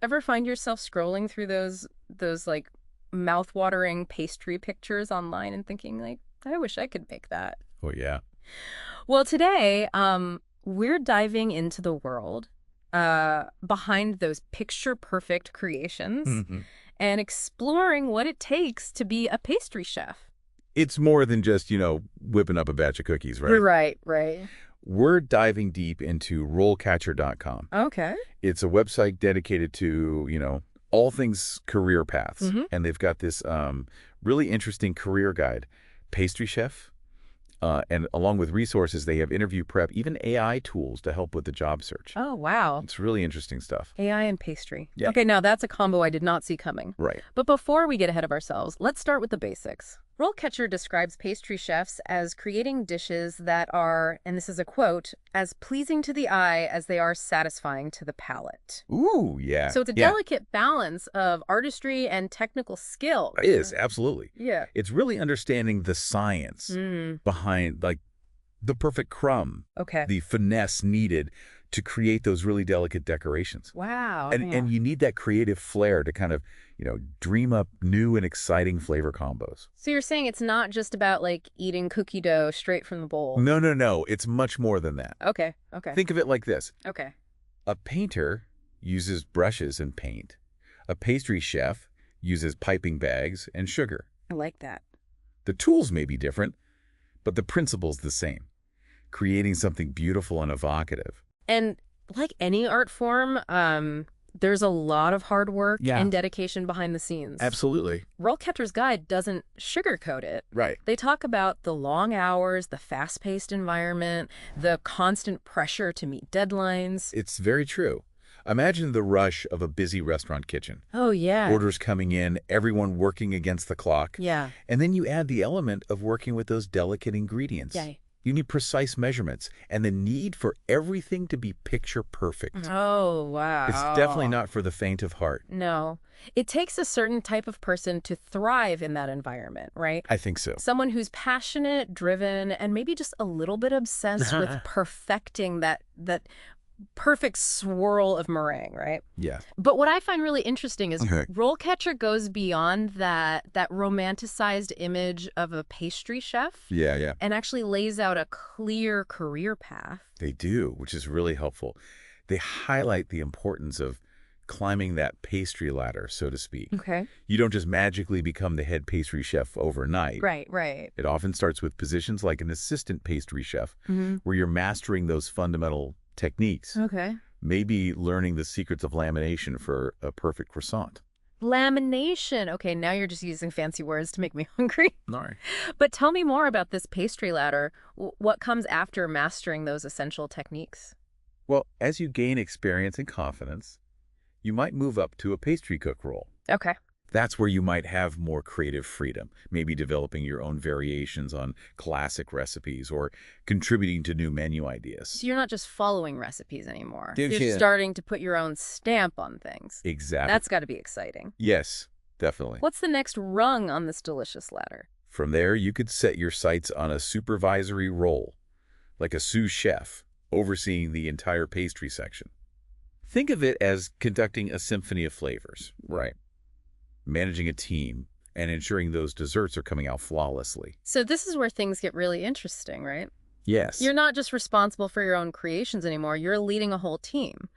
Ever find yourself scrolling through those like mouth-watering pastry pictures online and thinking like, I wish I could make that? Oh, yeah. Well, today, we're diving into the world behind those picture-perfect creations Mhm. and exploring what it takes to be a pastry chef. It's more than just, whipping up a batch of cookies, right? Right, right. We're diving deep into RoleCatcher.com. Okay. It's a website dedicated to, all things career paths. Mm-hmm. And they've got this really interesting career guide, Pastry Chef. And along with resources, they have interview prep, even AI tools to help with the job search. Oh, wow. It's really interesting stuff. AI and pastry. Yeah. Okay, now that's a combo I did not see coming. Right. But before we get ahead of ourselves, let's start with the basics. RoleCatcher describes pastry chefs as creating dishes that are, and this is a quote, as pleasing to the eye as they are satisfying to the palate. Ooh, yeah. So it's a Yeah, delicate balance of artistry and technical skill. it is, absolutely. Yeah. It's really understanding the science behind, like, the perfect crumb, Okay. the finesse needed to create those really delicate decorations. Wow. And you need that creative flair to kind of, dream up new and exciting flavor combos. So you're saying it's not just about like eating cookie dough straight from the bowl. No, no, no. It's much more than that. Okay. Okay. Think of it like this. Okay. A painter uses brushes and paint. A pastry chef uses piping bags and sugar. I like that. The tools may be different, but the principle's the same. Creating something beautiful and evocative. And like any art form, there's a lot of hard work Yeah. and dedication behind the scenes. Absolutely. RoleCatcher's Guide doesn't sugarcoat it. Right. They talk about the long hours, the fast-paced environment, the constant pressure to meet deadlines. It's very true. Imagine the rush of a busy restaurant kitchen. Oh, yeah. Orders coming in, everyone working against the clock. Yeah. And then you add the element of working with those delicate ingredients. Yeah. You need precise measurements and the need for everything to be picture perfect. Oh, wow. It's definitely not for the faint of heart. No. It takes a certain type of person to thrive in that environment, right? I think so. Someone who's passionate, driven, and maybe just a little bit obsessed with perfecting that perfect swirl of meringue, right? Yeah. But what I find really interesting is Okay. RoleCatcher goes beyond that romanticized image of a pastry chef Yeah, yeah. and actually lays out a clear career path. They do, which is really helpful. They highlight the importance of climbing that pastry ladder, so to speak. Okay. You don't just magically become the head pastry chef overnight. Right, right. It often starts with positions like an assistant pastry chef, Mm-hmm. where you're mastering those fundamental techniques. Okay. Maybe learning the secrets of lamination for a perfect croissant. Lamination. Okay, now you're just using fancy words to make me hungry. All right. But tell me more about this pastry ladder. What comes after mastering those essential techniques? Well, as you gain experience and confidence, you might move up to a pastry cook role. Okay. That's where you might have more creative freedom, maybe developing your own variations on classic recipes or contributing to new menu ideas. So you're not just following recipes anymore. Dude, You're yeah. starting to put your own stamp on things. Exactly. That's got to be exciting. Yes, definitely. What's the next rung on this delicious ladder? From there, you could set your sights on a supervisory role, like a sous chef, overseeing the entire pastry section. Think of it as conducting a symphony of flavors. Right. Managing a team and ensuring those desserts are coming out flawlessly. So this is where things get really interesting, right? Yes. You're not just responsible for your own creations anymore. You're leading a whole team.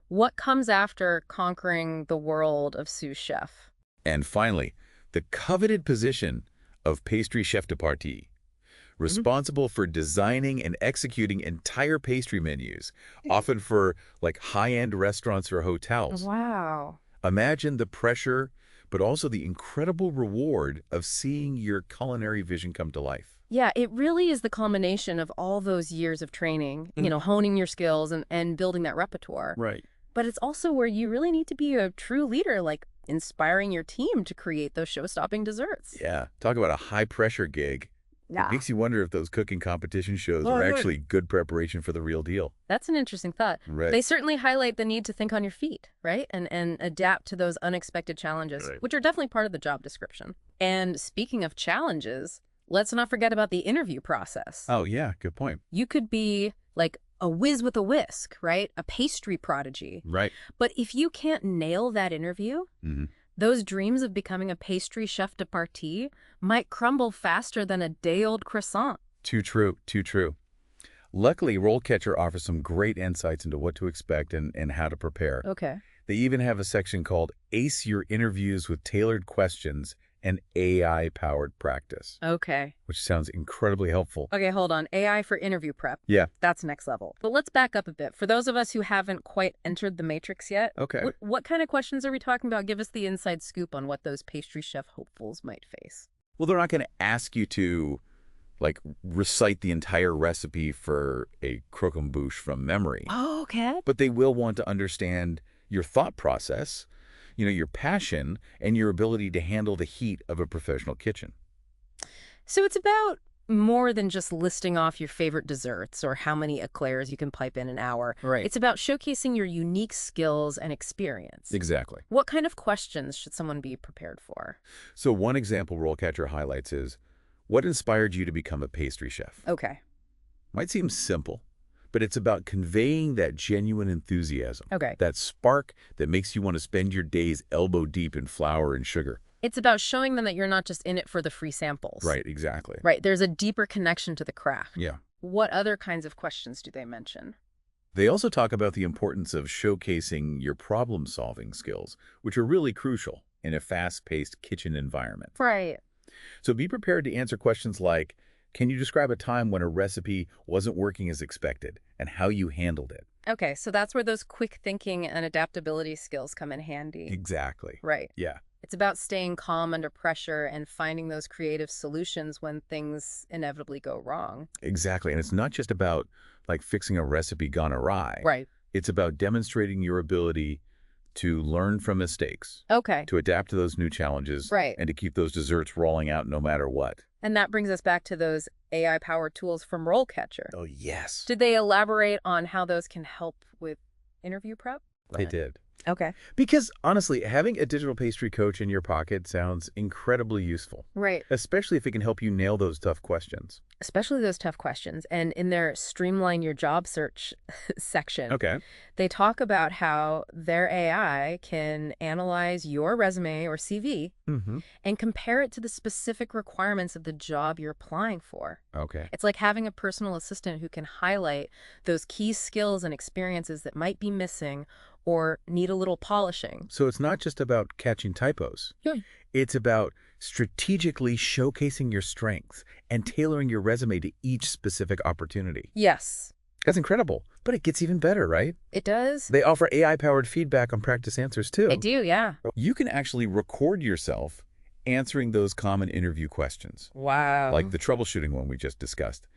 What comes after conquering the world of sous chef? And finally, the coveted position of pastry chef de partie, responsible for designing and executing entire pastry menus, often for like high-end restaurants or hotels. Wow. Imagine the pressure, but also the incredible reward of seeing your culinary vision come to life. Yeah, it really is the culmination of all those years of training, honing your skills and building that repertoire. Right. But it's also where you really need to be a true leader, like inspiring your team to create those show-stopping desserts. Yeah. Talk about a high-pressure gig. Yeah. It makes you wonder if those cooking competition shows Oh, are good. actually good preparation for the real deal. That's an interesting thought. Right. They certainly highlight the need to think on your feet, right? And adapt to those unexpected challenges, Right. which are definitely part of the job description. And speaking of challenges, let's not forget about the interview process. Oh, yeah. Good point. You could be like a whiz with a whisk, right? A pastry prodigy. Right. But if you can't nail that interview, Hmm. those dreams of becoming a pastry chef de partie might crumble faster than a day-old croissant. Too true. Too true. Luckily, RoleCatcher offers some great insights into what to expect and how to prepare. Okay. They even have a section called Ace Your Interviews with Tailored Questions and AI-Powered Practice, Okay. which sounds incredibly helpful. Okay, hold on. AI for interview prep. Yeah. That's next level. But let's back up a bit. For those of us who haven't quite entered the matrix yet, Okay. what kind of questions are we talking about? Give us the inside scoop on what those pastry chef hopefuls might face. Well, they're not going to ask you to, like, recite the entire recipe for a croquembouche from memory. Oh, okay. But they will want to understand your thought process, your passion, and your ability to handle the heat of a professional kitchen. So it's about more than just listing off your favorite desserts or how many eclairs you can pipe in an hour. Right. It's about showcasing your unique skills and experience. Exactly. What kind of questions should someone be prepared for? So one example RoleCatcher highlights is, what inspired you to become a pastry chef? Okay. Might seem simple, but it's about conveying that genuine enthusiasm, Okay. that spark that makes you want to spend your days elbow deep in flour and sugar. It's about showing them that you're not just in it for the free samples. Right, exactly. Right. There's a deeper connection to the craft. Yeah. What other kinds of questions do they mention? They also talk about the importance of showcasing your problem-solving skills, which are really crucial in a fast-paced kitchen environment. Right. So be prepared to answer questions like, can you describe a time when a recipe wasn't working as expected and how you handled it? Okay, so that's where those quick thinking and adaptability skills come in handy. Exactly. Right. Yeah. It's about staying calm under pressure and finding those creative solutions when things inevitably go wrong. Exactly. And it's not just about like fixing a recipe gone awry. Right. It's about demonstrating your ability to learn from mistakes, Okay. to adapt to those new challenges, Right. and to keep those desserts rolling out no matter what. And that brings us back to those AI-powered tools from RoleCatcher. Oh, yes. Did they elaborate on how those can help with interview prep? They did. Okay. Because honestly, having a digital pastry coach in your pocket sounds incredibly useful, Right. especially if it can help you nail those tough questions. Especially those tough questions. And in their streamline your job search section, Okay. they talk about how their AI can analyze your resume or CV Mm-hmm. and compare it to the specific requirements of the job you're applying for. Okay. It's like having a personal assistant who can highlight those key skills and experiences that might be missing or need a little polishing. So it's not just about catching typos. Yeah. It's about strategically showcasing your strengths and tailoring your resume to each specific opportunity. Yes, That's incredible, but it gets even better, right? it does. They offer AI-powered feedback on practice answers, too. They do, yeah. You can actually record yourself answering those common interview questions, Wow. like the troubleshooting one we just discussed.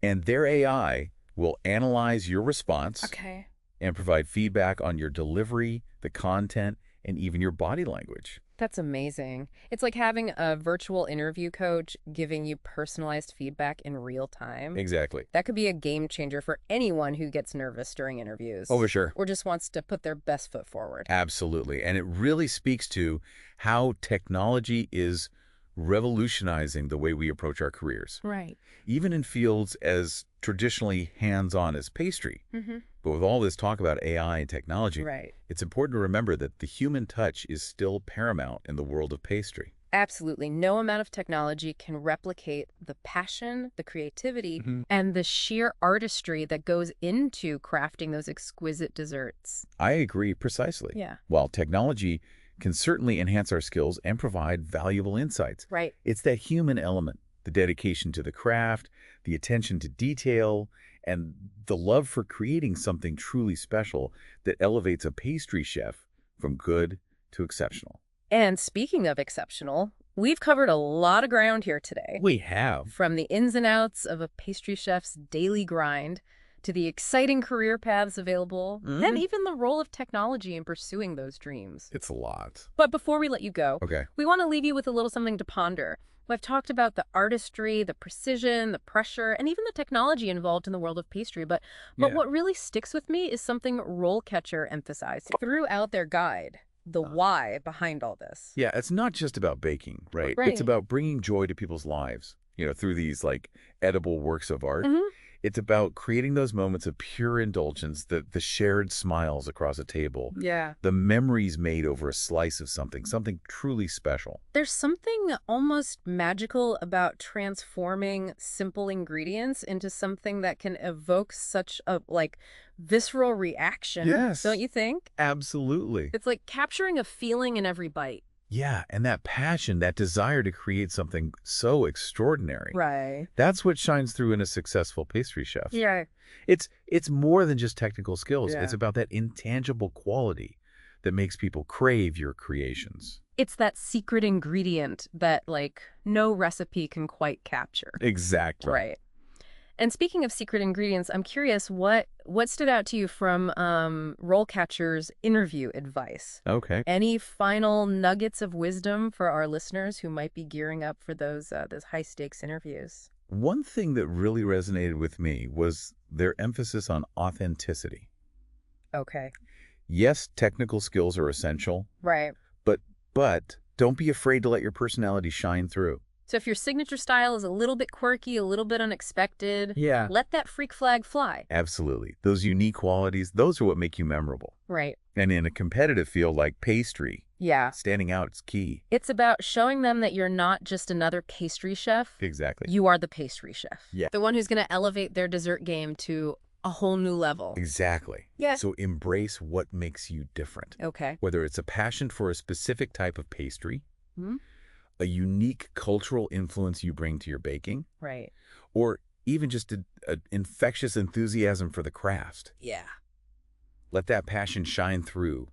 And their AI will analyze your response Okay. and provide feedback on your delivery, the content, and even your body language. That's amazing. It's like having a virtual interview coach giving you personalized feedback in real time. Exactly. That could be a game changer for anyone who gets nervous during interviews. Oh, for sure. Or just wants to put their best foot forward. Absolutely. And it really speaks to how technology is revolutionizing the way we approach our careers, Right. even in fields as traditionally hands-on as pastry. Mm-hmm. But with all this talk about AI and technology, Right. it's important to remember that the human touch is still paramount in the world of pastry. Absolutely. No amount of technology can replicate the passion, the creativity, Mhm. and the sheer artistry that goes into crafting those exquisite desserts. I agree precisely. Yeah. While technology can certainly enhance our skills and provide valuable insights, Right. it's that human element, the dedication to the craft, the attention to detail, and the love for creating something truly special that elevates a pastry chef from good to exceptional. And speaking of exceptional, we've covered a lot of ground here today. We have. From the ins and outs of a pastry chef's daily grind to the exciting career paths available, and even the role of technology in pursuing those dreams. It's a lot. But before we let you go, Okay. we want to leave you with a little something to ponder. I've talked about the artistry, the precision, the pressure, and even the technology involved in the world of pastry. But Yeah. what really sticks with me is something RoleCatcher emphasized throughout their guide, the why behind all this. Yeah, it's not just about baking, right? Right. It's about bringing joy to people's lives, through these like edible works of art. Mhm. It's about creating those moments of pure indulgence, the shared smiles across a table, Yeah. the memories made over a slice of something truly special. There's something almost magical about transforming simple ingredients into something that can evoke such a, visceral reaction, don't Yes, you think? absolutely. It's like capturing a feeling in every bite. Yeah, and that passion, that desire to create something so extraordinary, Right. that's what shines through in a successful pastry chef. Yeah. It's more than just technical skills. It's Yeah. about that intangible quality that makes people crave your creations. It's that secret ingredient that, no recipe can quite capture. Exactly. Right. And speaking of secret ingredients, I'm curious, what stood out to you from RoleCatcher's interview advice? Okay. Any final nuggets of wisdom for our listeners who might be gearing up for those high-stakes interviews? One thing that really resonated with me was their emphasis on authenticity. Okay. Yes, technical skills are essential, Right. but but don't be afraid to let your personality shine through. So if your signature style is a little bit quirky, a little bit unexpected, Yeah. let that freak flag fly. Absolutely. Those unique qualities, those are what make you memorable. Right. And in a competitive field like pastry, Yeah. standing out is key. It's about showing them that you're not just another pastry chef. Exactly. You are the pastry chef. Yeah. The one who's going to elevate their dessert game to a whole new level. Exactly. Yeah. So embrace what makes you different. Okay. Whether it's a passion for a specific type of pastry, Hmm? a unique cultural influence you bring to your baking, Right. or even just an infectious enthusiasm for the craft. Yeah. Let that passion shine through,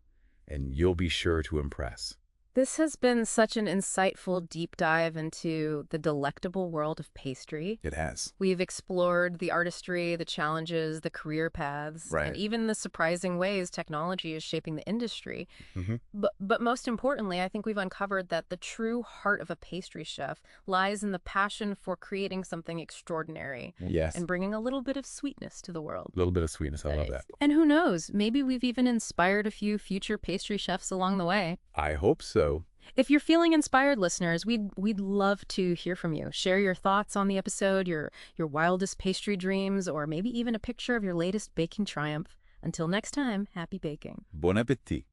and you'll be sure to impress. This has been such an insightful deep dive into the delectable world of pastry. It has. We've explored the artistry, the challenges, the career paths, Right. and even the surprising ways technology is shaping the industry. Mm-hmm. But most importantly, I think we've uncovered that the true heart of a pastry chef lies in the passion for creating something extraordinary Yes. and bringing a little bit of sweetness to the world. A little bit of sweetness. I love that. And who knows, maybe we've even inspired a few future pastry chefs along the way. I hope so. If you're feeling inspired, listeners, we'd love to hear from you. Share your thoughts on the episode, your wildest pastry dreams, or maybe even a picture of your latest baking triumph. Until next time, happy baking. Bon appétit.